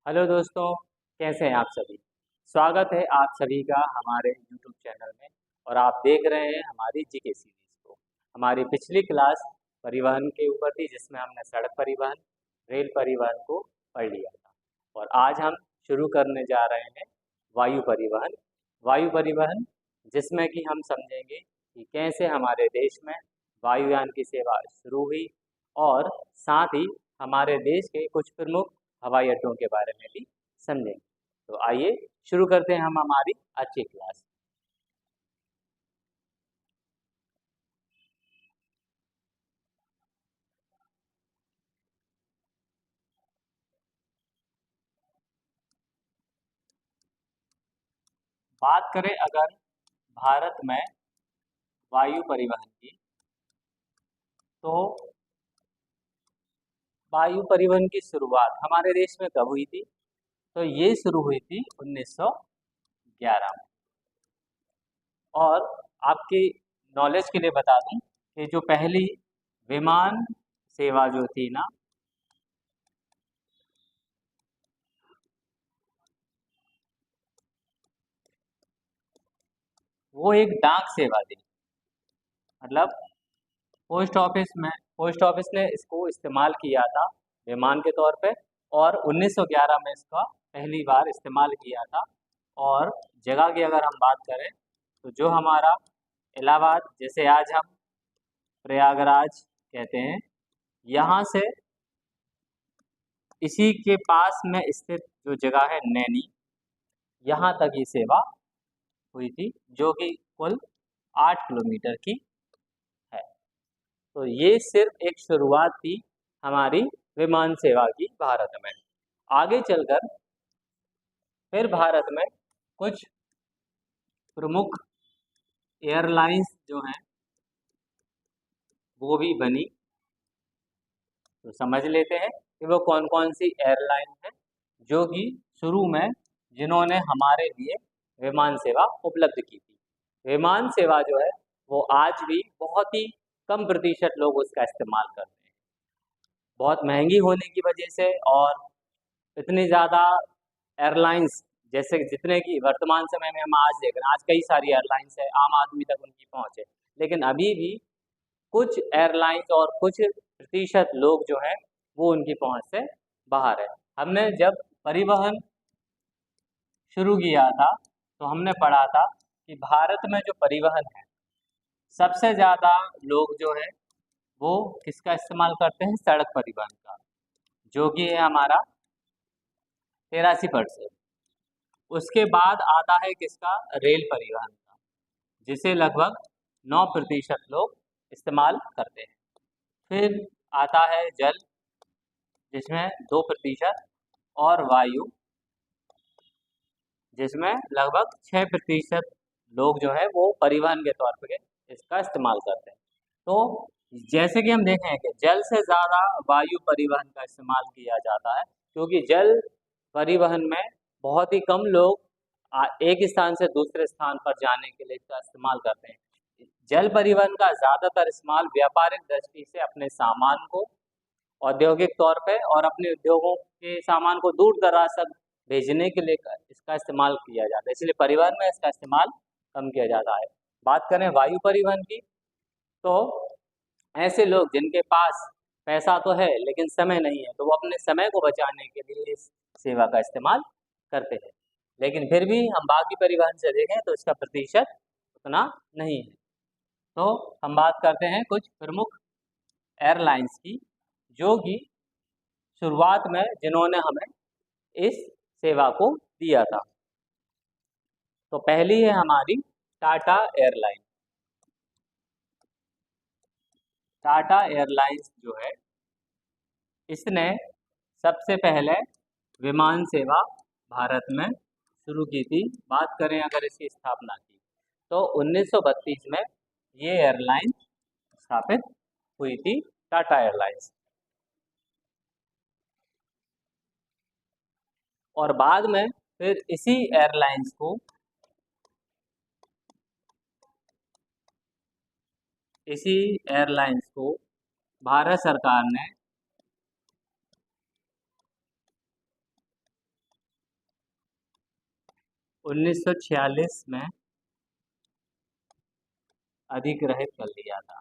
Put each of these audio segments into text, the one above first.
Hello दोस्तों, कैसे हैं आप सभी। स्वागत है आप सभी का हमारे यूट्यूब चैनल में। और आप देख रहे हैं हमारी जीके सीरीज को। हमारी पिछली क्लास परिवहन के ऊपर थी, जिसमें हमने सड़क परिवहन, रेल परिवहन को पढ़ लिया था। और आज हम शुरू करने जा रहे हैं वायु परिवहन। वायु परिवहन जिसमें कि हम समझेंगे कि कैसे हमारे देश में वायुयान की सेवा शुरू हुई, और साथ ही हमारे देश के कुछ प्रमुख हवाई अड्डों के बारे में भी समझेंगे। तो आइए शुरू करते हैं हम हमारी अच्छी क्लास। बात करें अगर भारत में वायु परिवहन की, तो वायु परिवहन की शुरुआत हमारे देश में कब हुई थी? तो ये शुरू हुई थी 1911 में। और आपकी नॉलेज के लिए बता दूं कि जो पहली विमान सेवा जो थी ना, वो एक डाक सेवा थी। मतलब पोस्ट ऑफिस ने इसको इस्तेमाल किया था विमान के तौर पे। और 1911 में इसका पहली बार इस्तेमाल किया था। और जगह की अगर हम बात करें, तो जो हमारा इलाहाबाद, जैसे आज हम प्रयागराज कहते हैं, यहाँ से इसी के पास में स्थित जो जगह है नैनी, यहाँ तक ये सेवा हुई थी, जो कि कुल 8 किलोमीटर की है। तो ये सिर्फ एक शुरुआत थी हमारी विमान सेवा की भारत में। आगे चलकर फिर भारत में कुछ प्रमुख एयरलाइंस जो हैं वो भी बनी। तो समझ लेते हैं कि वो कौन कौन सी एयरलाइन है जो कि शुरू में जिन्होंने हमारे लिए विमान सेवा उपलब्ध की थी। विमान सेवा जो है वो आज भी बहुत ही कम प्रतिशत लोग उसका इस्तेमाल करते हैं, बहुत महंगी होने की वजह से। और इतनी ज़्यादा एयरलाइंस, जैसे कि जितने की वर्तमान समय में हम आज देख रहे हैं, आज कई सारी एयरलाइंस है, आम आदमी तक उनकी पहुंच है। लेकिन अभी भी कुछ एयरलाइंस और कुछ प्रतिशत लोग जो हैं वो उनकी पहुंच से बाहर है। हमने जब परिवहन शुरू किया था, तो हमने पढ़ा था कि भारत में जो परिवहन है, सबसे ज़्यादा लोग जो है वो किसका इस्तेमाल करते हैं? सड़क परिवहन का, जो कि है हमारा 83%। उसके बाद आता है किसका? रेल परिवहन का, जिसे लगभग 9% लोग इस्तेमाल करते हैं। फिर आता है जल, जिसमें 2%। और वायु, जिसमें लगभग 6% लोग जो है वो परिवहन के तौर पे इसका इस्तेमाल करते हैं। तो जैसे कि हम देखें कि जल से ज़्यादा वायु परिवहन का इस्तेमाल किया जाता है, क्योंकि जल परिवहन में बहुत ही कम लोग एक स्थान से दूसरे स्थान पर जाने के लिए इसका इस्तेमाल करते हैं। जल परिवहन का ज़्यादातर इस्तेमाल व्यापारिक दृष्टि से अपने सामान को औद्योगिक तौर पे और अपने उद्योगों के सामान को दूर दराज तक भेजने के लिए इसका इस्तेमाल किया जाता है, इसलिए परिवहन में इसका इस्तेमाल कम किया जाता है। बात करें वायु परिवहन की, तो ऐसे लोग जिनके पास पैसा तो है लेकिन समय नहीं है, तो वो अपने समय को बचाने के लिए इस सेवा का इस्तेमाल करते हैं। लेकिन फिर भी हम बाकी परिवहन से देखें तो इसका प्रतिशत उतना नहीं है। तो हम बात करते हैं कुछ प्रमुख एयरलाइंस की, जो कि शुरुआत में जिन्होंने हमें इस सेवा को दिया था। तो पहली है हमारी टाटा एयरलाइन। टाटा एयरलाइंस जो है, इसने सबसे पहले विमान सेवा भारत में शुरू की थी। बात करें अगर इसकी स्थापना की, तो 1932 में ये एयरलाइन स्थापित हुई थी, टाटा एयरलाइंस। और बाद में फिर इसी एयरलाइंस को भारत सरकार ने 1946 में अधिग्रहित कर लिया था।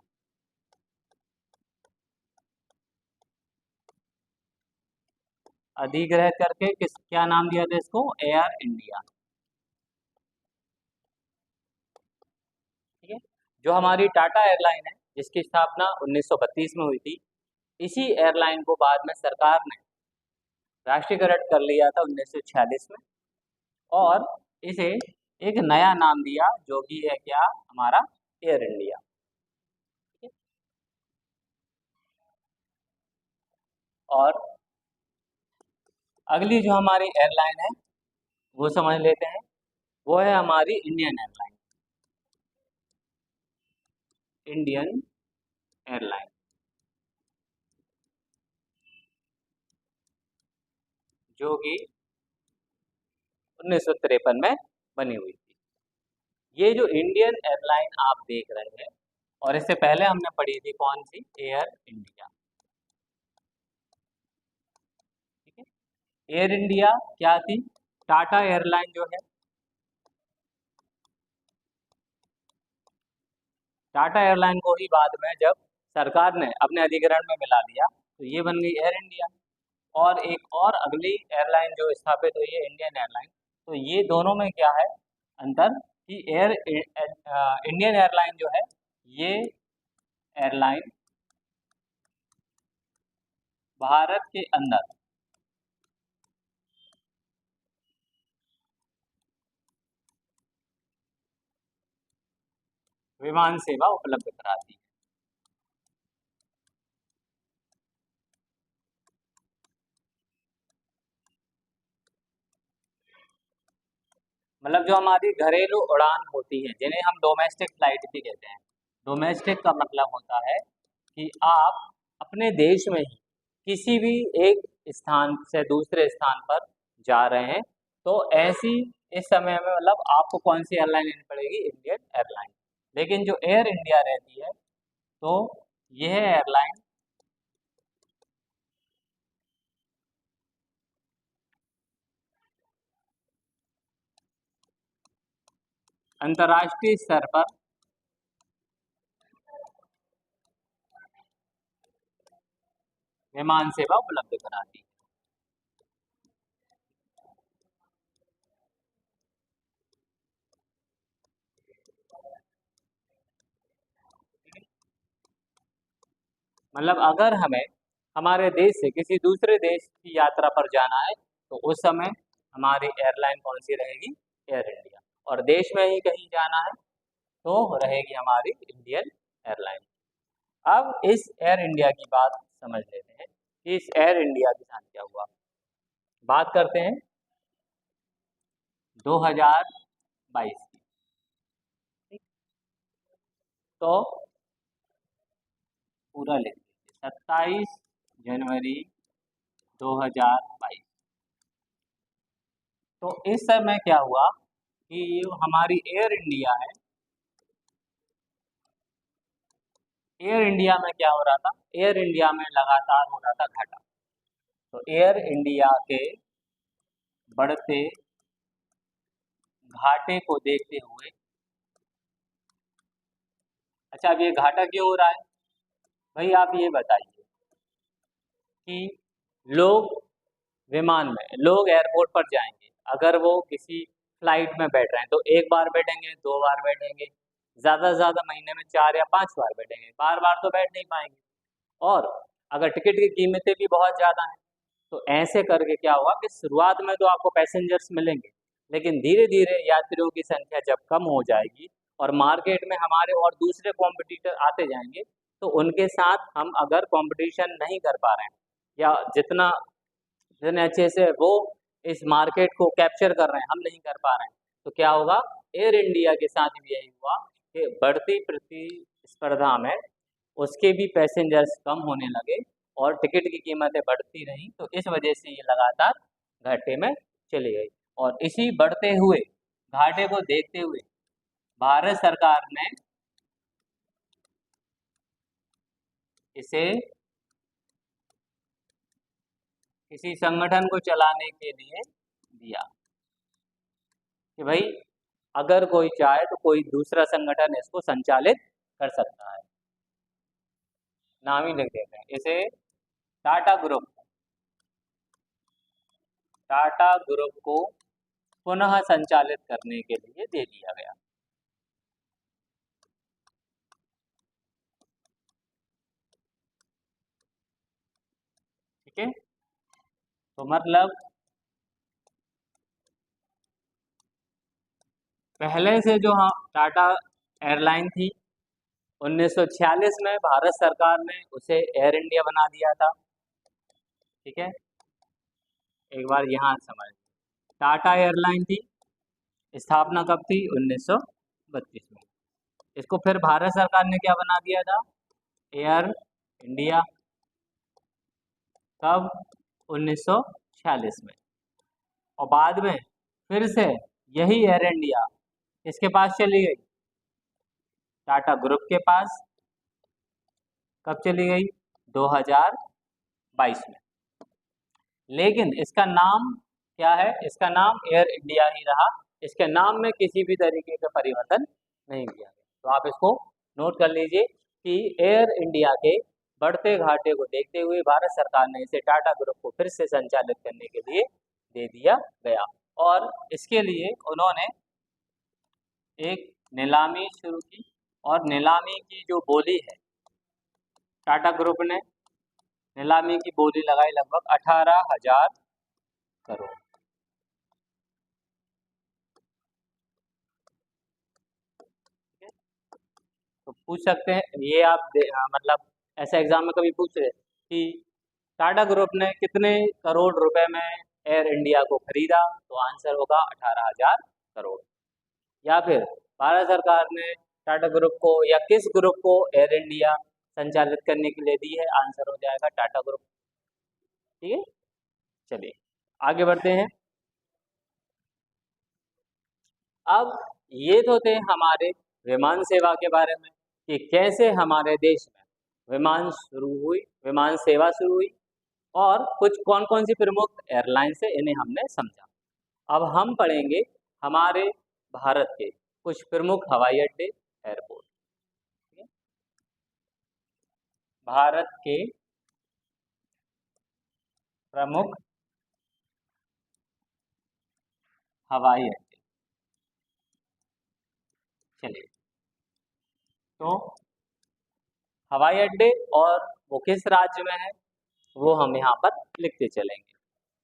अधिग्रहित करके क्या नाम दिया था इसको? Air India. ठीक है। जो हमारी टाटा एयरलाइन है, जिसकी स्थापना 1932 में हुई थी, इसी एयरलाइन को बाद में सरकार ने राष्ट्रीयकरण कर लिया था 1946 में, और इसे एक नया नाम दिया, जो कि है क्या? हमारा एयर इंडिया। ठीक है। और अगली जो हमारी एयरलाइन है वो समझ लेते हैं, वो है हमारी इंडियन एयरलाइन। इंडियन एयरलाइन जो कि 1953 में बनी हुई थी। ये जो इंडियन एयरलाइन आप देख रहे हैं, और इससे पहले हमने पढ़ी थी कौन सी? Air India. ठीक है। एयर इंडिया क्या थी? टाटा एयरलाइन जो है, टाटा एयरलाइन को ही बाद में जब सरकार ने अपने अधिग्रहण में मिला लिया, तो ये बन गई एयर इंडिया। और एक और अगली एयरलाइन जो स्थापित हुई है, इंडियन एयरलाइन। तो ये दोनों में क्या है अंतर? कि इंडियन एयरलाइन जो है, ये एयरलाइन भारत के अंदर विमान सेवा उपलब्ध कराती है। मतलब जो हमारी घरेलू उड़ान होती है, जिन्हें हम डोमेस्टिक फ्लाइट भी कहते हैं। डोमेस्टिक का मतलब होता है कि आप अपने देश में ही किसी भी एक स्थान से दूसरे स्थान पर जा रहे हैं, तो ऐसी इस समय में मतलब आपको कौन सी एयरलाइन लेनी पड़ेगी? Indian airline. लेकिन जो एयर इंडिया रहती है, तो यह एयरलाइन अंतर्राष्ट्रीय स्तर पर विमान सेवा उपलब्ध कराती है। मतलब अगर हमें हमारे देश से किसी दूसरे देश की यात्रा पर जाना है, तो उस समय हमारी एयरलाइन कौन सी रहेगी? Air India. और देश में ही कहीं जाना है, तो रहेगी हमारी इंडियन एयरलाइन। अब इस एयर इंडिया की बात समझ लेते हैं कि इस एयर इंडिया के साथ क्या हुआ। बात करते हैं 2022 की। ठीक। तो पूरा लिख लीजिए, 27 जनवरी 2022। तो इस समय क्या हुआ कि ये हमारी एयर इंडिया है, एयर इंडिया में क्या हो रहा था? एयर इंडिया में लगातार हो रहा था घाटा। तो एयर इंडिया के बढ़ते घाटे को देखते हुए, अच्छा अब ये घाटा क्यों हो रहा है भाई, आप ये बताइए कि लोग विमान में, लोग एयरपोर्ट पर जाएंगे, अगर वो किसी फ्लाइट में बैठ रहे हैं तो एक बार बैठेंगे, दो बार बैठेंगे, ज़्यादा से ज़्यादा महीने में 4 या 5 बार बैठेंगे, बार बार तो बैठ नहीं पाएंगे। और अगर टिकट की कीमतें भी बहुत ज़्यादा हैं, तो ऐसे करके क्या हुआ कि शुरुआत में तो आपको पैसेंजर्स मिलेंगे, लेकिन धीरे धीरे यात्रियों की संख्या जब कम हो जाएगी और मार्केट में हमारे और दूसरे कॉम्पिटिटर आते जाएंगे, तो उनके साथ हम अगर कंपटीशन नहीं कर पा रहे हैं, या जितने अच्छे से वो इस मार्केट को कैप्चर कर रहे हैं, हम नहीं कर पा रहे हैं, तो क्या होगा? एयर इंडिया के साथ भी यही हुआ कि बढ़ती प्रतिस्पर्धा में उसके भी पैसेंजर्स कम होने लगे और टिकट की कीमतें बढ़ती रहीं, तो इस वजह से ये लगातार घाटे में चली गई। और इसी बढ़ते हुए घाटे को देखते हुए भारत सरकार ने इसे किसी संगठन को चलाने के लिए दिया। कि भाई अगर कोई चाहे तो कोई दूसरा संगठन इसको संचालित कर सकता है। नाम ही लिख देते हैं इसे। टाटा ग्रुप को पुनः संचालित करने के लिए दे दिया गया। ठीक है, तो मतलब पहले से जो हाँ टाटा एयरलाइन थी, 1946 में भारत सरकार ने उसे एयर इंडिया बना दिया था। ठीक है, एक बार यहाँ समझ, टाटा एयरलाइन थी, स्थापना कब थी? 1932 में। इसको फिर भारत सरकार ने क्या बना दिया था? Air India. कब? 1946 में। और बाद में फिर से यही एयर इंडिया किसके पास चली गई? टाटा ग्रुप के पास। कब चली गई? 2022 में। लेकिन इसका नाम क्या है? इसका नाम एयर इंडिया ही रहा। इसके नाम में किसी भी तरीके का परिवर्तन नहीं किया गया। तो आप इसको नोट कर लीजिए कि एयर इंडिया के बढ़ते घाटे को देखते हुए भारत सरकार ने इसे टाटा ग्रुप को फिर से संचालित करने के लिए दे दिया गया। और इसके लिए उन्होंने एक नीलामी शुरू की, और नीलामी की जो बोली है, टाटा ग्रुप ने नीलामी की बोली लगाई लगभग 18,000 करोड़। तो पूछ सकते हैं ये आप मतलब ऐसा एग्जाम में कभी पूछ रहे कि टाटा ग्रुप ने कितने करोड़ रुपए में एयर इंडिया को खरीदा, तो आंसर होगा 18,000 करोड़। या फिर भारत सरकार ने टाटा ग्रुप को या किस ग्रुप को एयर इंडिया संचालित करने के लिए दी है, आंसर हो जाएगा टाटा ग्रुप। ठीक है, चलिए आगे बढ़ते हैं। अब ये तो थे हमारे विमान सेवा के बारे में कि कैसे हमारे देश में विमान सेवा शुरू हुई, और कुछ कौन कौन सी प्रमुख एयरलाइन है इन्हें हमने समझा। अब हम पढ़ेंगे हमारे भारत के कुछ प्रमुख हवाई अड्डे, एयरपोर्ट। ठीक है? भारत के प्रमुख हवाई अड्डे। चलिए, तो हवाई अड्डे और वो किस राज्य में है वो हम यहाँ पर लिखते चलेंगे।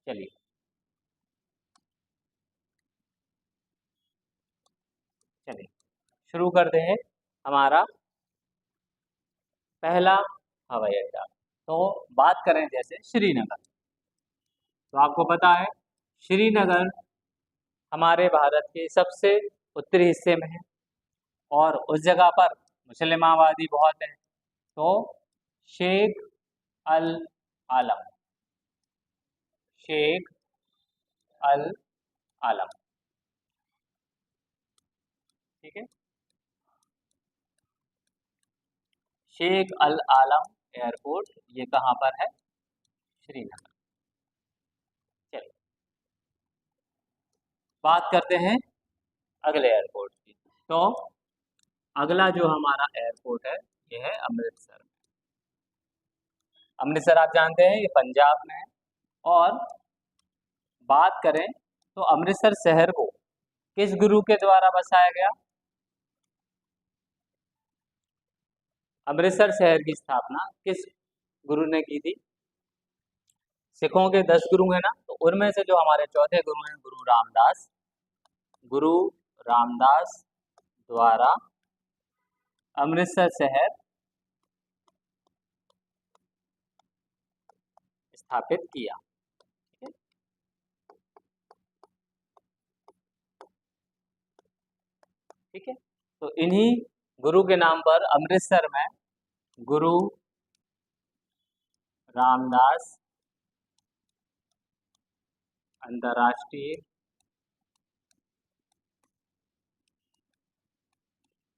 चलिए, चलिए शुरू करते हैं हमारा पहला हवाई अड्डा। तो बात करें जैसे श्रीनगर, तो आपको पता है श्रीनगर हमारे भारत के सबसे उत्तरी हिस्से में है, और उस जगह पर मुस्लिम आबादी बहुत है। तो शेख अल आलम, शेख अल आलम, ठीक है, शेख अल आलम एयरपोर्ट ये कहाँ पर है? श्रीनगर। चलिए बात करते हैं अगले एयरपोर्ट की। तो अगला जो हमारा एयरपोर्ट है ये है अमृतसर। अमृतसर आप जानते हैं ये पंजाब में है। और बात करें तो अमृतसर शहर को किस गुरु के द्वारा बसाया गया? अमृतसर शहर की स्थापना किस गुरु ने की थी? सिखों के 10 गुरु हैं ना, तो उनमें से जो हमारे चौथे गुरु हैं गुरु रामदास द्वारा अमृतसर शहर स्थापित किया। ठीक है, ठीक है, तो इन्हीं गुरु के नाम पर अमृतसर में गुरु रामदास अंतर्राष्ट्रीय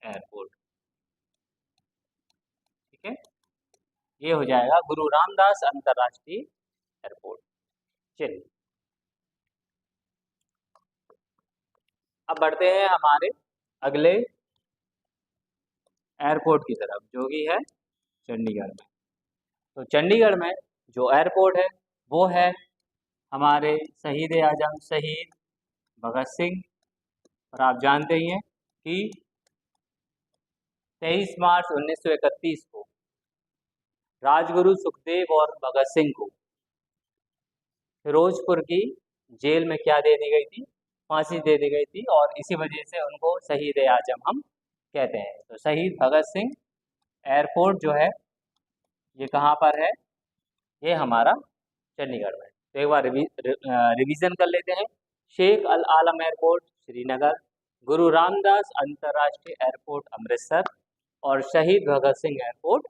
एयरपोर्ट। ठीक है, ये हो जाएगा गुरु रामदास अंतर्राष्ट्रीय एयरपोर्ट। चलिए अब बढ़ते हैं हमारे अगले एयरपोर्ट की तरफ, जो कि है चंडीगढ़ में। तो चंडीगढ़ में जो एयरपोर्ट है वो है हमारे शहीद आजम शहीद भगत सिंह। और आप जानते ही हैं कि 23 मार्च 1931 को राजगुरु सुखदेव और भगत सिंह को फिरोजपुर की जेल में क्या दे दी गई थी, फांसी दे दी गई थी, और इसी वजह से उनको शहीद आजम हम कहते हैं। तो शहीद भगत सिंह एयरपोर्ट जो है ये कहाँ पर है, ये हमारा चंडीगढ़ में। तो एक बार रिवीजन कर लेते हैं। शेख अल आलम एयरपोर्ट श्रीनगर, गुरु रामदास अंतर्राष्ट्रीय एयरपोर्ट अमृतसर, और शहीद भगत सिंह एयरपोर्ट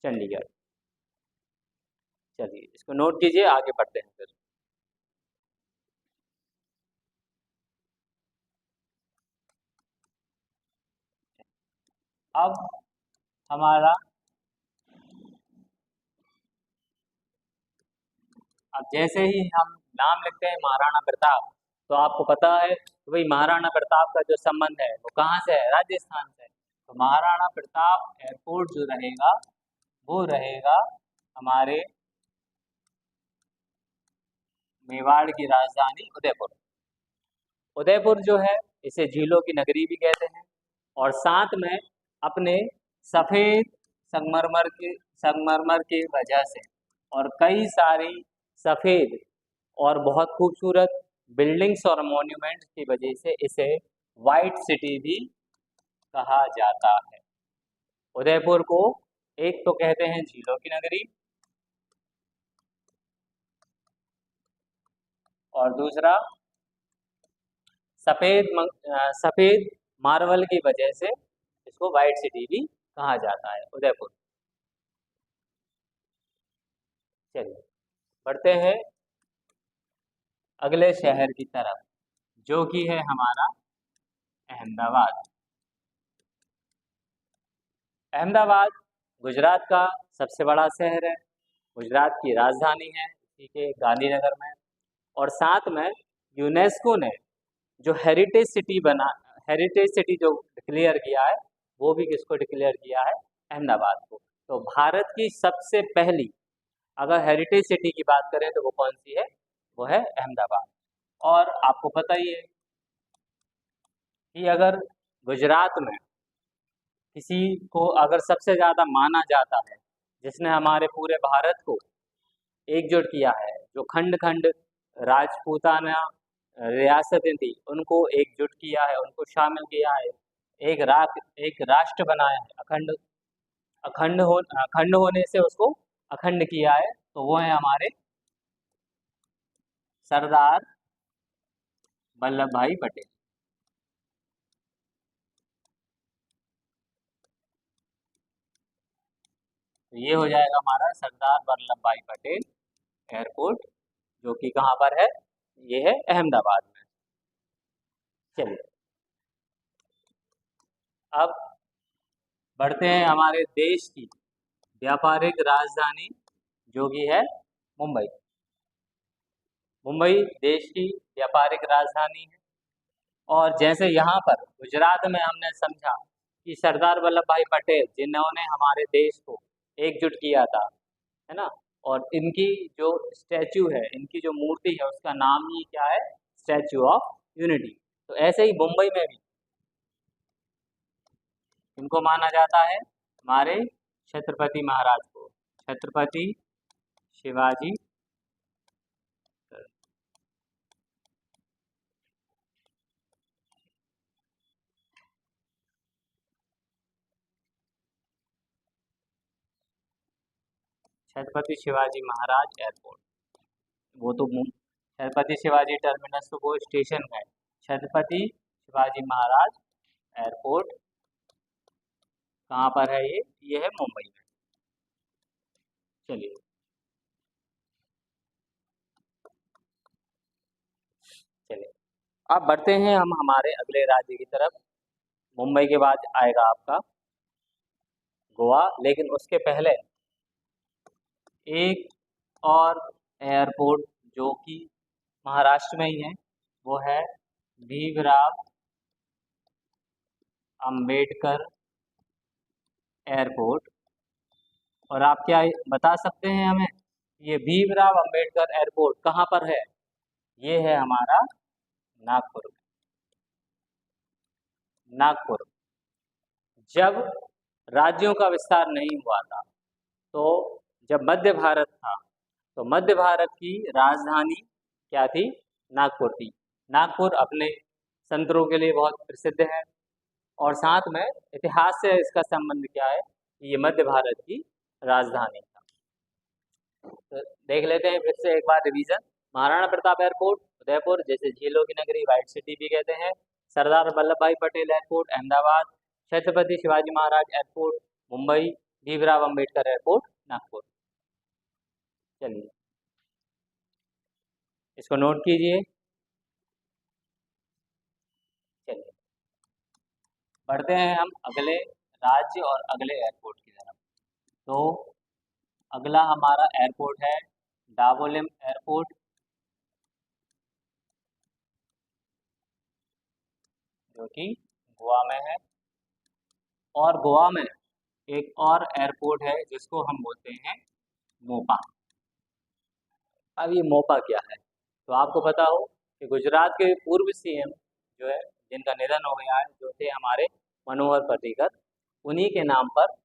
चंडीगढ़। चलिए इसको नोट कीजिए, आगे बढ़ते हैं फिर। अब हमारा अब जैसे ही हम नाम लिखते हैं महाराणा प्रताप, तो आपको पता है कि भाई महाराणा प्रताप का जो संबंध है वो कहाँ से है, राजस्थान से। तो महाराणा प्रताप एयरपोर्ट जो रहेगा वो रहेगा हमारे मेवाड़ की राजधानी उदयपुर। उदयपुर जो है इसे झीलों की नगरी भी कहते हैं, और साथ में अपने सफ़ेद संगमरमर की वजह से और कई सारी सफ़ेद और बहुत खूबसूरत बिल्डिंग्स और मॉन्यूमेंट्स की वजह से इसे वाइट सिटी भी कहा जाता है। उदयपुर को एक तो कहते हैं झीलों की नगरी, और दूसरा सफ़ेद मार्बल की वजह से इसको वाइट सिटी भी कहा जाता है उदयपुर। चलिए बढ़ते हैं अगले शहर की तरफ, जो कि है हमारा अहमदाबाद। अहमदाबाद गुजरात का सबसे बड़ा शहर है, गुजरात की राजधानी है, ठीक है, गांधीनगर में। और साथ में यूनेस्को ने जो हेरिटेज सिटी जो डिक्लेयर किया है, वो भी किसको डिक्लेयर किया है, अहमदाबाद को। तो भारत की सबसे पहली अगर हेरिटेज सिटी की बात करें तो वो कौन सी है, वो है अहमदाबाद। और आपको पता ही है कि अगर गुजरात में किसी को अगर सबसे ज़्यादा माना जाता है जिसने हमारे पूरे भारत को एकजुट किया है, जो खंड खंड राजपूताना रियासतें थी उनको एकजुट किया है, उनको शामिल किया है, एक राष्ट्र बनाया है, अखंड होने से उसको अखंड किया है, तो वो है हमारे सरदार वल्लभ भाई पटेल। तो ये हो जाएगा हमारा सरदार वल्लभ भाई पटेल एयरपोर्ट, जो कि कहाँ पर है, ये है अहमदाबाद में। चलिए अब बढ़ते हैं हमारे देश की व्यापारिक राजधानी, जो कि है मुंबई। मुंबई देश की व्यापारिक राजधानी है, और जैसे यहाँ पर गुजरात में हमने समझा कि सरदार वल्लभ भाई पटेल जिन्होंने हमारे देश को एकजुट किया था, है ना, और इनकी जो स्टैचू है, इनकी जो मूर्ति है, उसका नाम ही क्या है, स्टैचू ऑफ यूनिटी। तो ऐसे ही मुंबई में भी इनको माना जाता है हमारे छत्रपति महाराज को, छत्रपति शिवाजी। छत्रपति शिवाजी महाराज एयरपोर्ट, वो तो छत्रपति शिवाजी टर्मिनस तो वो स्टेशन है, छत्रपति शिवाजी महाराज एयरपोर्ट कहाँ पर है, ये है मुंबई में। चलिए चलिए अब बढ़ते हैं हम हमारे अगले राज्य की तरफ। मुंबई के बाद आएगा आपका गोवा, लेकिन उसके पहले एक और एयरपोर्ट जो कि महाराष्ट्र में ही है, वो है भीमराव अंबेडकर एयरपोर्ट। और आप क्या बता सकते हैं हमें, ये भीमराव अंबेडकर एयरपोर्ट कहाँ पर है? ये है हमारा नागपुर में। नागपुर। जब राज्यों का विस्तार नहीं हुआ था, तो जब मध्य भारत था, तो मध्य भारत की राजधानी क्या थी? नागपुर थी। नागपुर अपने संतरों के लिए बहुत प्रसिद्ध है, और साथ में इतिहास से इसका संबंध क्या है, ये मध्य भारत की राजधानी था। तो देख लेते हैं फिर से एक बार रिवीजन। महाराणा प्रताप एयरपोर्ट उदयपुर, जैसे झीलों की नगरी व्हाइट सिटी भी कहते हैं। सरदार वल्लभ भाई Patel airport Ahmedabad. Chhatrapati Shivaji Maharaj airport Mumbai. Bhimrao Ambedkar airport Nagpur. चलिए इसको नोट कीजिए। चलिए बढ़ते हैं हम अगले राज्य और अगले एयरपोर्ट की तरफ। तो अगला हमारा एयरपोर्ट है डाबोलिम एयरपोर्ट, जो कि गोवा में है। और गोवा में एक और एयरपोर्ट है जिसको हम बोलते हैं मोपा। अब ये मोपा क्या है? तो आपको पता हो कि गुजरात के पूर्व सीएम जो है, जिनका निधन हो गया है, जो थे हमारे मनोहर पर्रिकर, उन्हीं के नाम पर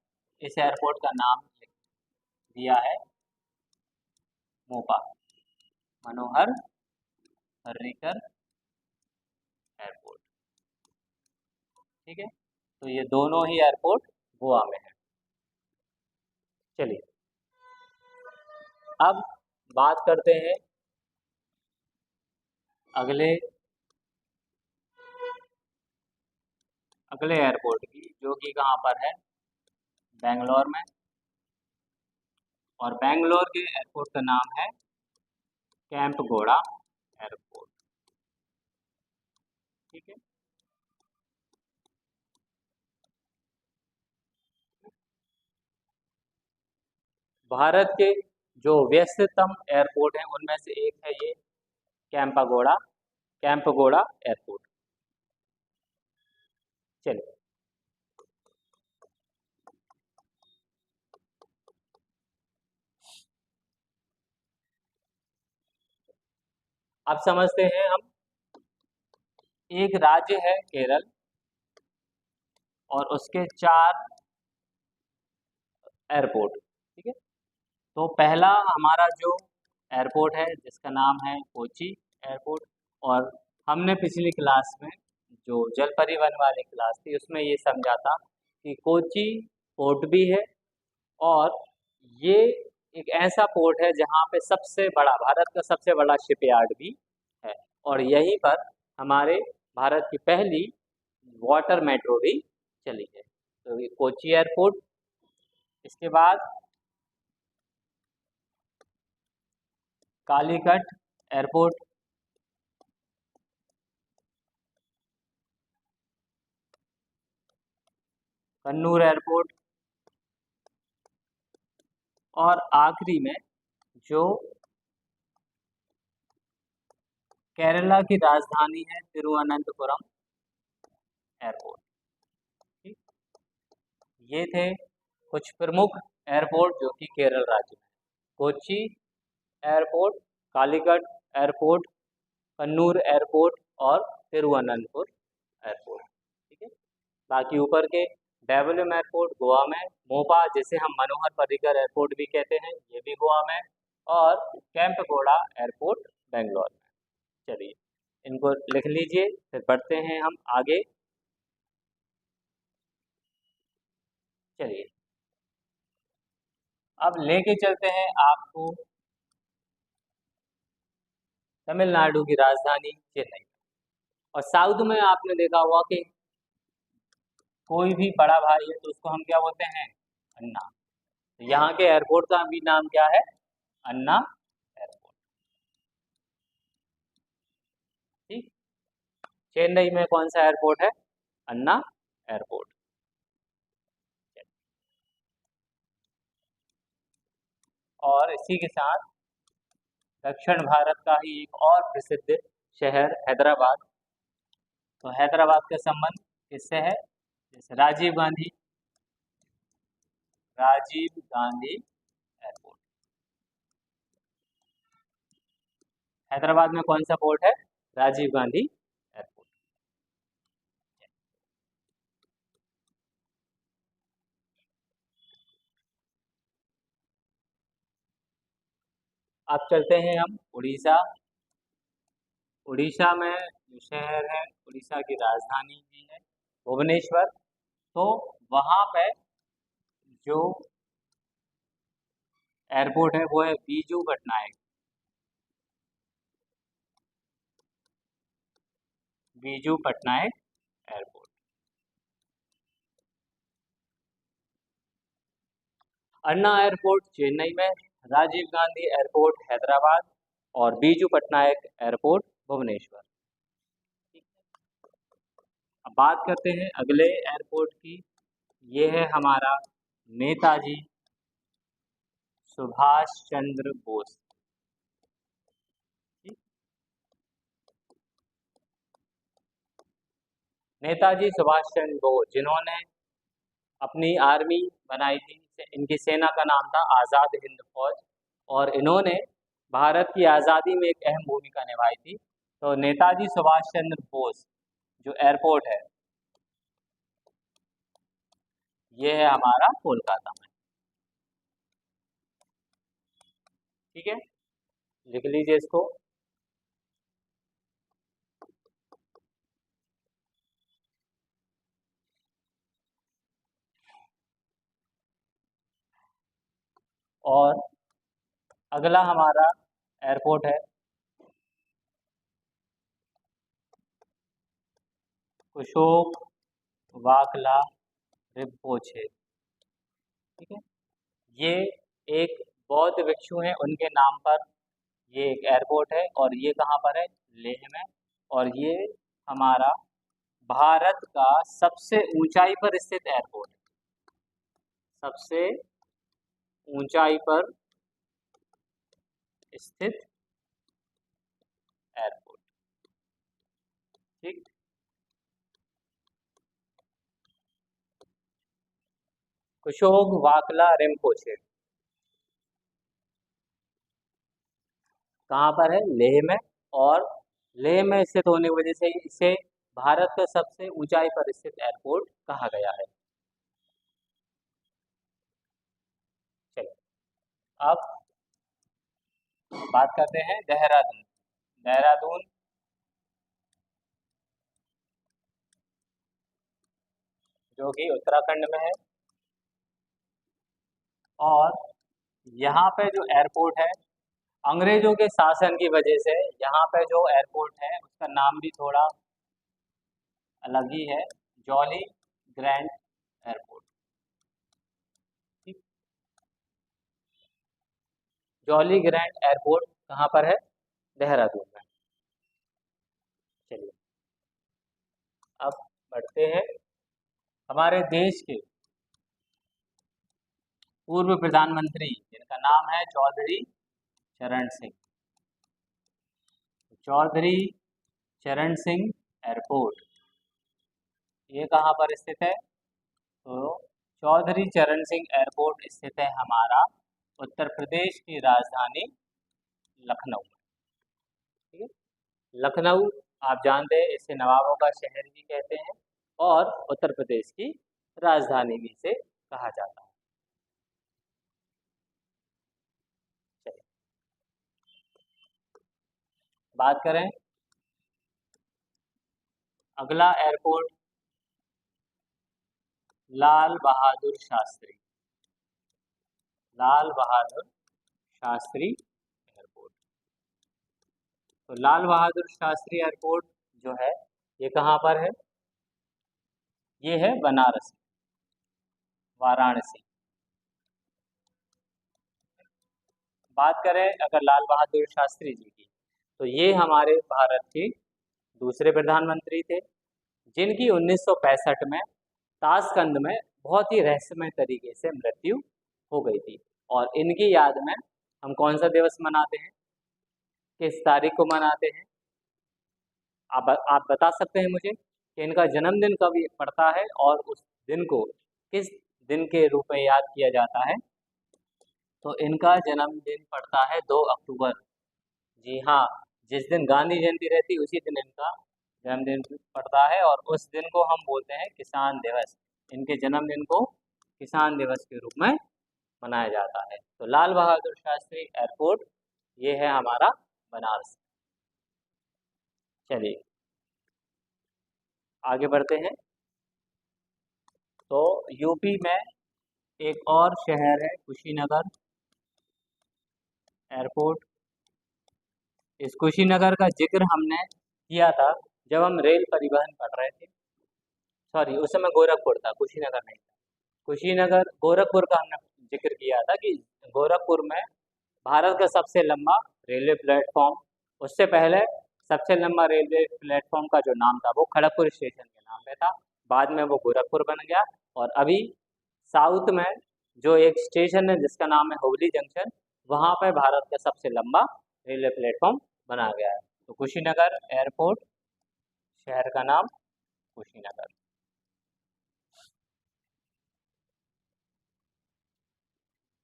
इस एयरपोर्ट का नाम दिया है मोपा, मनोहर पर्रिकर एयरपोर्ट। ठीक है, तो ये दोनों ही एयरपोर्ट गोवा में है। चलिए अब बात करते हैं अगले अगले एयरपोर्ट की, जो कि कहाँ पर है? बेंगलोर में। और बेंगलोर के एयरपोर्ट का नाम है कैंपगोड़ा एयरपोर्ट। ठीक है, भारत के जो व्यस्ततम एयरपोर्ट हैं उनमें से एक है ये कैंपागोड़ा कैंपगोड़ा एयरपोर्ट। चलिए अब समझते हैं हम। एक राज्य है केरल, और उसके 4 एयरपोर्ट। ठीक है, तो पहला हमारा जो एयरपोर्ट है जिसका नाम है कोची एयरपोर्ट। और हमने पिछली क्लास में जो जल परिवहन वाली क्लास थी उसमें ये समझा था कि कोची पोर्ट भी है, और ये एक ऐसा पोर्ट है जहाँ पे सबसे बड़ा, भारत का सबसे बड़ा शिपयार्ड भी है। और यहीं पर हमारे भारत की पहली वाटर मेट्रो भी चली है। तो ये कोची एयरपोर्ट। इसके बाद कालीकट एयरपोर्ट, कन्नूर एयरपोर्ट, और आखिरी में जो केरला की राजधानी है तिरुवनंतपुरम एयरपोर्ट। ठीक, ये थे कुछ प्रमुख एयरपोर्ट जो कि केरल राज्य में। Kochi airport, Calicut airport, Kannur airport और तिरुवनंतपुर एयरपोर्ट। ठीक है, बाकी ऊपर के डेवलम एयरपोर्ट गोवा में, मोपा जिसे हम मनोहर पर्रिकर एयरपोर्ट भी कहते हैं, ये भी गोवा में, और कैंपगोड़ा एयरपोर्ट बेंगलोर में। चलिए इनको लिख लीजिए, फिर बढ़ते हैं हम आगे। चलिए अब लेके चलते हैं आपको तमिलनाडु की राजधानी चेन्नई। और साउथ में आपने देखा होगा कि कोई भी बड़ा भाई है तो उसको हम क्या बोलते हैं? अन्ना। तो यहाँ के एयरपोर्ट का भी नाम क्या है? अन्ना एयरपोर्ट। ठीक, चेन्नई में कौन सा एयरपोर्ट है? अन्ना एयरपोर्ट। और इसी के साथ दक्षिण भारत का ही एक और प्रसिद्ध शहर हैदराबाद। तो हैदराबाद का संबंध किससे है? जैसे राजीव गांधी एयरपोर्ट। हैदराबाद में कौन सा पोर्ट है? राजीव गांधी एयरपोर्ट। अब चलते हैं हम उड़ीसा। उड़ीसा में जो शहर है, उड़ीसा की राजधानी भी है भुवनेश्वर। तो वहाँ पे जो एयरपोर्ट है वो है बीजू पटनायक। बीजू पटनायक एयरपोर्ट। अन्ना एयरपोर्ट चेन्नई में, राजीव गांधी एयरपोर्ट हैदराबाद और बीजू पटनायक एयरपोर्ट भुवनेश्वर। अब बात करते हैं अगले एयरपोर्ट की। ये है हमारा नेताजी सुभाष चंद्र बोस। नेताजी सुभाष चंद्र बोस जिन्होंने अपनी आर्मी बनाई थी, इनकी सेना का नाम था आज़ाद हिंद फौज, और इन्होंने भारत की आज़ादी में एक अहम भूमिका निभाई थी। तो नेताजी सुभाष चंद्र बोस जो एयरपोर्ट है ये है हमारा कोलकाता में। ठीक है, लिख लीजिए इसको। और अगला हमारा एयरपोर्ट है कुशोक वाकला रिम्पोछे। ठीक है, ये एक बौद्ध भिक्षु हैं, उनके नाम पर ये एक एयरपोर्ट है, और ये कहाँ पर है? लेह में। और ये हमारा भारत का सबसे ऊंचाई पर स्थित एयरपोर्ट है। सबसे ऊंचाई पर स्थित एयरपोर्ट। ठीक, कुशोक वाकला रिम्पोछे कहाँ पर है? लेह में। और लेह में स्थित होने की वजह से इसे भारत का सबसे ऊंचाई पर स्थित एयरपोर्ट कहा गया है। चलिए अब बात करते हैं देहरादून। देहरादून जो कि उत्तराखंड में है, और यहाँ पे जो एयरपोर्ट है, अंग्रेजों के शासन की वजह से यहाँ पे जो एयरपोर्ट है उसका नाम भी थोड़ा अलग ही है, जॉली ग्रैंड एयरपोर्ट। ठीक, जॉली ग्रैंड एयरपोर्ट कहाँ पर है? देहरादून में। चलिए अब बढ़ते हैं हमारे देश के पूर्व प्रधानमंत्री जिनका नाम है चौधरी चरण सिंह। चौधरी चरण सिंह एयरपोर्ट ये कहाँ पर स्थित है? तो चौधरी चरण सिंह एयरपोर्ट स्थित है हमारा उत्तर प्रदेश की राजधानी लखनऊ में। ठीक है, लखनऊ आप जानते हैं इसे नवाबों का शहर भी कहते हैं, और उत्तर प्रदेश की राजधानी भी इसे कहा जाता है। चलिए बात करें अगला एयरपोर्ट लाल बहादुर शास्त्री। लाल बहादुर शास्त्री एयरपोर्ट। तो लाल बहादुर शास्त्री एयरपोर्ट जो है ये कहाँ पर है? ये है बनारस, वाराणसी। बात करें अगर लाल बहादुर शास्त्री जी की, तो ये हमारे भारत के दूसरे प्रधानमंत्री थे, जिनकी 1965 में ताशकंद में बहुत ही रहस्यमय तरीके से मृत्यु हो गई थी। और इनकी याद में हम कौन सा दिवस मनाते हैं? किस तारीख को मनाते हैं? आप बता सकते हैं मुझे? कि इनका जन्मदिन कब पड़ता है और उस दिन को किस दिन के रूप में याद किया जाता है। तो इनका जन्मदिन पड़ता है 2 अक्टूबर। जी हाँ, जिस दिन गांधी जयंती रहती है उसी दिन इनका जन्मदिन पड़ता है और उस दिन को हम बोलते हैं किसान दिवस। इनके जन्मदिन को किसान दिवस के रूप में मनाया जाता है। तो लाल बहादुर शास्त्री एयरपोर्ट ये है हमारा बनारस। चलिए आगे बढ़ते हैं। तो यूपी में एक और शहर है कुशीनगर एयरपोर्ट। इस कुशीनगर का जिक्र हमने किया था जब हम रेल परिवहन पढ़ रहे थे। सॉरी, उस समय गोरखपुर था, कुशीनगर नहीं था। कुशीनगर गोरखपुर का हमने जिक्र किया था कि गोरखपुर में भारत का सबसे लंबा रेलवे प्लेटफॉर्म, उससे पहले सबसे लंबा रेलवे प्लेटफॉर्म का जो नाम था वो खड़गपुर स्टेशन के नाम पे था, बाद में वो गोरखपुर बन गया। और अभी साउथ में जो एक स्टेशन है जिसका नाम है हुबली जंक्शन, वहाँ पे भारत का सबसे लंबा रेलवे प्लेटफॉर्म बना गया है। तो कुशीनगर एयरपोर्ट, शहर का नाम कुशीनगर।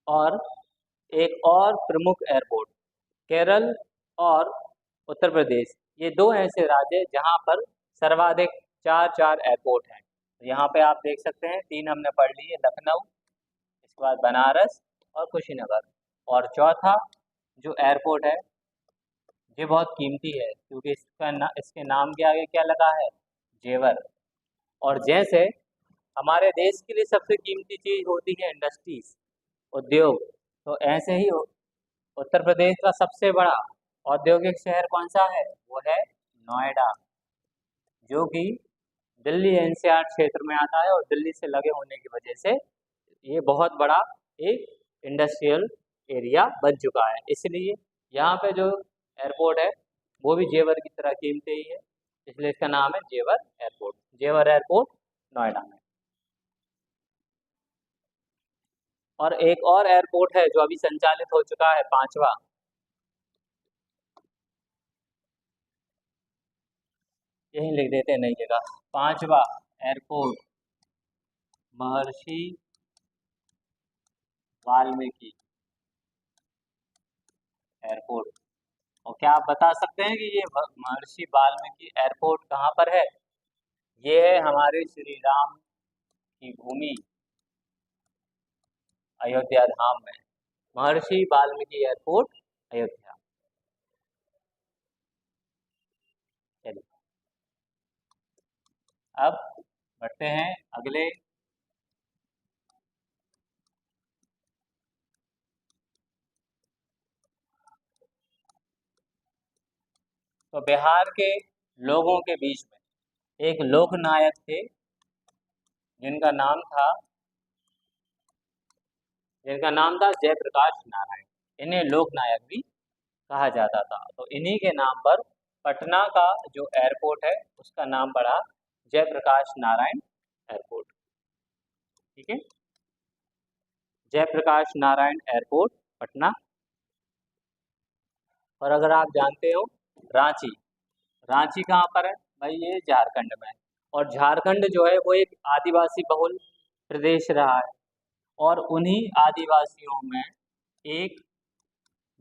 और एक और प्रमुख एयरपोर्ट, केरल और उत्तर प्रदेश, ये दो ऐसे राज्य हैं जहाँ पर सर्वाधिक चार चार एयरपोर्ट हैं। यहाँ पे आप देख सकते हैं, तीन हमने पढ़ लिए, लखनऊ, इसके बाद बनारस और कुशीनगर। और चौथा जो एयरपोर्ट है ये बहुत कीमती है क्योंकि इसके नाम के आगे क्या लगा है, जेवर। और जैसे हमारे देश के लिए सबसे कीमती चीज होती है इंडस्ट्रीज, उद्योग, तो ऐसे ही उत्तर प्रदेश का सबसे बड़ा औद्योगिक शहर कौन सा है, वो है नोएडा, जो कि दिल्ली एनसीआर क्षेत्र में आता है और दिल्ली से लगे होने की वजह से ये बहुत बड़ा एक इंडस्ट्रियल एरिया बन चुका है। इसलिए यहाँ पे जो एयरपोर्ट है वो भी जेवर की तरह कीमती ही है, इसलिए इसका नाम है जेवर एयरपोर्ट। जेवर एयरपोर्ट नोएडा में। और एक और एयरपोर्ट है जो अभी संचालित हो चुका है, पांचवा, यही लिख देते हैं नई जगह, पांचवा एयरपोर्ट महर्षि वाल्मीकि एयरपोर्ट। और क्या आप बता सकते हैं कि ये महर्षि वाल्मीकि एयरपोर्ट कहाँ पर है? ये है हमारे श्री राम की भूमि अयोध्या धाम में, महर्षि वाल्मीकि एयरपोर्ट अयोध्या। चलिए अब बढ़ते हैं अगले। तो बिहार के लोगों के बीच में एक लोक नायक थे जिनका नाम था जयप्रकाश नारायण। इन्हें लोक नायक भी कहा जाता था। तो इन्हीं के नाम पर पटना का जो एयरपोर्ट है उसका नाम पड़ा जयप्रकाश नारायण एयरपोर्ट। ठीक है, जयप्रकाश नारायण एयरपोर्ट पटना। और अगर आप जानते हो रांची, रांची कहाँ पर है भाई? ये झारखंड में है। और झारखंड जो है वो एक आदिवासी बहुल प्रदेश रहा है और उन्हीं आदिवासियों में एक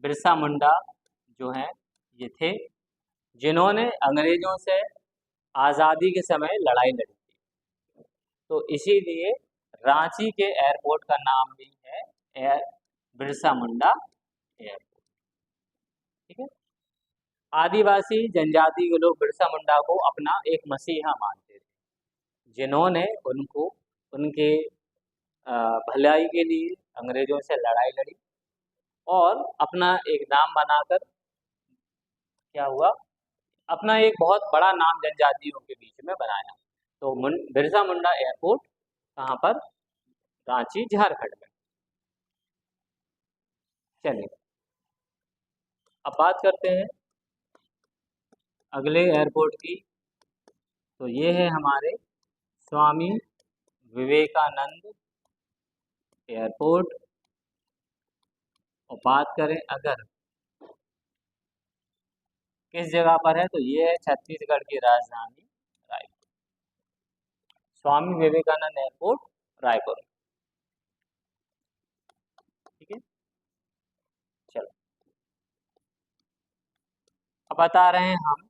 बिरसा मुंडा जो है ये थे जिन्होंने अंग्रेजों से आज़ादी के समय लड़ाई लड़ी थी। तो इसीलिए रांची के एयरपोर्ट का नाम भी है एयर बिरसा मुंडा एयरपोर्ट। ठीक है, आदिवासी जनजाति के लोग बिरसा मुंडा को अपना एक मसीहा मानते थे जिन्होंने उनको उनके भलाई के लिए अंग्रेजों से लड़ाई लड़ी और अपना एक नाम बनाकर क्या हुआ, अपना एक बहुत बड़ा नाम जनजातियों के बीच में बनाया। तो बिरसा मुंडा एयरपोर्ट कहाँ पर? रांची, झारखंड में। चलिए अब बात करते हैं अगले एयरपोर्ट की। तो ये है हमारे स्वामी विवेकानंद एयरपोर्ट। और बात करें अगर किस जगह पर है, तो ये है छत्तीसगढ़ की राजधानी रायपुर। स्वामी विवेकानंद एयरपोर्ट रायपुर। ठीक है, चलो अब बता रहे हैं हम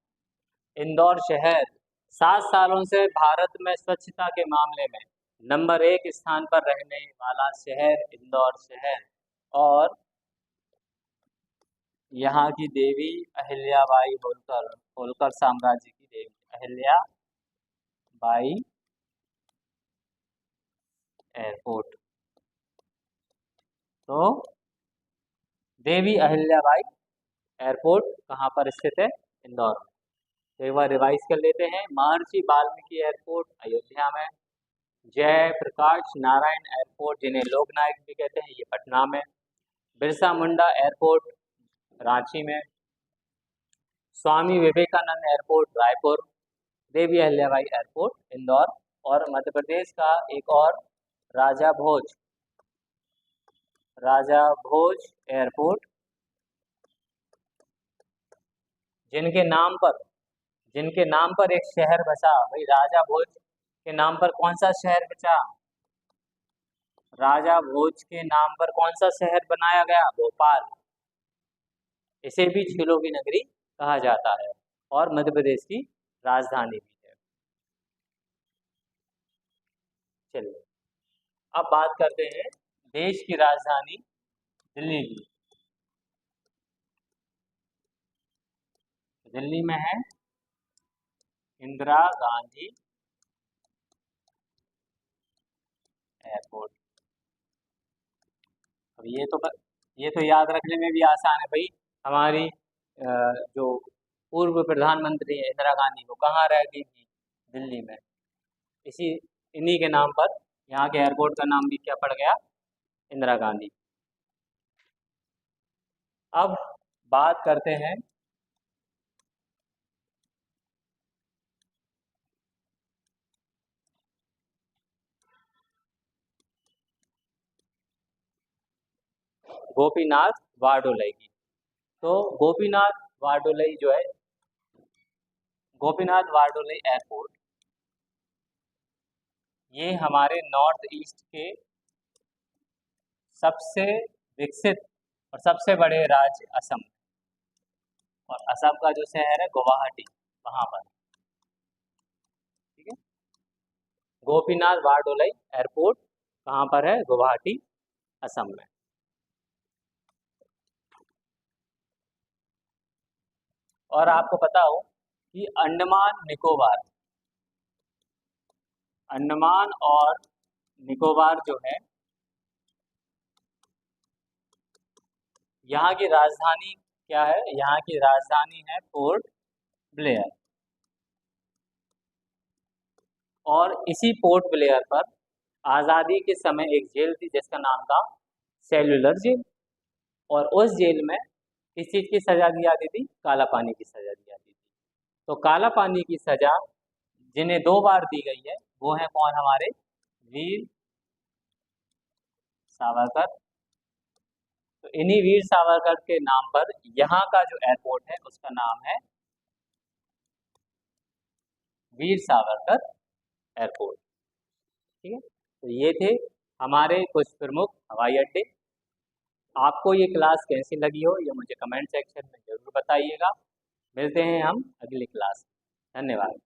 इंदौर शहर 7 सालों से भारत में स्वच्छता के मामले में नंबर 1 स्थान पर रहने वाला शहर इंदौर शहर और यहाँ की देवी अहिल्याबाई होलकर, होलकर साम्राज्य की देवी अहिल्याबाई एयरपोर्ट। तो देवी अहिल्याबाई एयरपोर्ट कहाँ पर स्थित है? इंदौर में। तो एक बार रिवाइज कर लेते हैं। महर्षि वाल्मीकि एयरपोर्ट अयोध्या में, जय प्रकाश नारायण एयरपोर्ट जिन्हें लोकनायक भी कहते हैं ये पटना में, बिरसा मुंडा एयरपोर्ट रांची में, स्वामी विवेकानंद एयरपोर्ट रायपुर, देवी अहिल्याबाई एयरपोर्ट इंदौर और मध्य प्रदेश का एक और राजा भोज एयरपोर्ट जिनके नाम पर एक शहर बचा। भाई राजा भोज के नाम पर कौन सा शहर बचा? राजा भोज के नाम पर कौन सा शहर बनाया गया? भोपाल। इसे भी झीलों की नगरी कहा जाता है और मध्य प्रदेश की राजधानी भी है। चलिए अब बात करते हैं देश की राजधानी दिल्ली की। दिल्ली में है इंदिरा गांधी एयरपोर्ट। अब ये तो याद रखने में भी आसान है भाई। हमारी जो पूर्व प्रधानमंत्री है इंदिरा गांधी, वो कहाँ रहती थी? दिल्ली में। इन्हीं के नाम पर यहाँ के एयरपोर्ट का नाम भी क्या पड़ गया? इंदिरा गांधी। अब बात करते हैं गोपीनाथ वार्डोलई की। तो गोपीनाथ वार्डोलई जो है, गोपीनाथ वार्डोलई एयरपोर्ट ये हमारे नॉर्थ ईस्ट के सबसे विकसित और सबसे बड़े राज्य असम, और असम का जो शहर है गुवाहाटी, वहां पर। ठीक है, गोपीनाथ वार्डोलई एयरपोर्ट कहाँ पर है? गुवाहाटी, असम में। और आपको पता हो कि अंडमान और निकोबार जो है, यहाँ की राजधानी क्या है? यहाँ की राजधानी है पोर्ट ब्लेयर। और इसी पोर्ट ब्लेयर पर आज़ादी के समय एक जेल थी जिसका नाम था सेल्युलर जेल, और उस जेल में किस चीज़ की सज़ा दी जाती थी? काला पानी की सज़ा दी जाती थी। तो काला पानी की सज़ा जिन्हें 2 बार दी गई है वो है कौन? हमारे वीर सावरकर। तो इन्हीं वीर सावरकर के नाम पर यहाँ का जो एयरपोर्ट है उसका नाम है वीर सावरकर एयरपोर्ट। ठीक है, तो ये थे हमारे कुछ प्रमुख हवाई अड्डे। आपको ये क्लास कैसी लगी हो ये मुझे कमेंट सेक्शन में ज़रूर बताइएगा। मिलते हैं हम अगली क्लास में। धन्यवाद।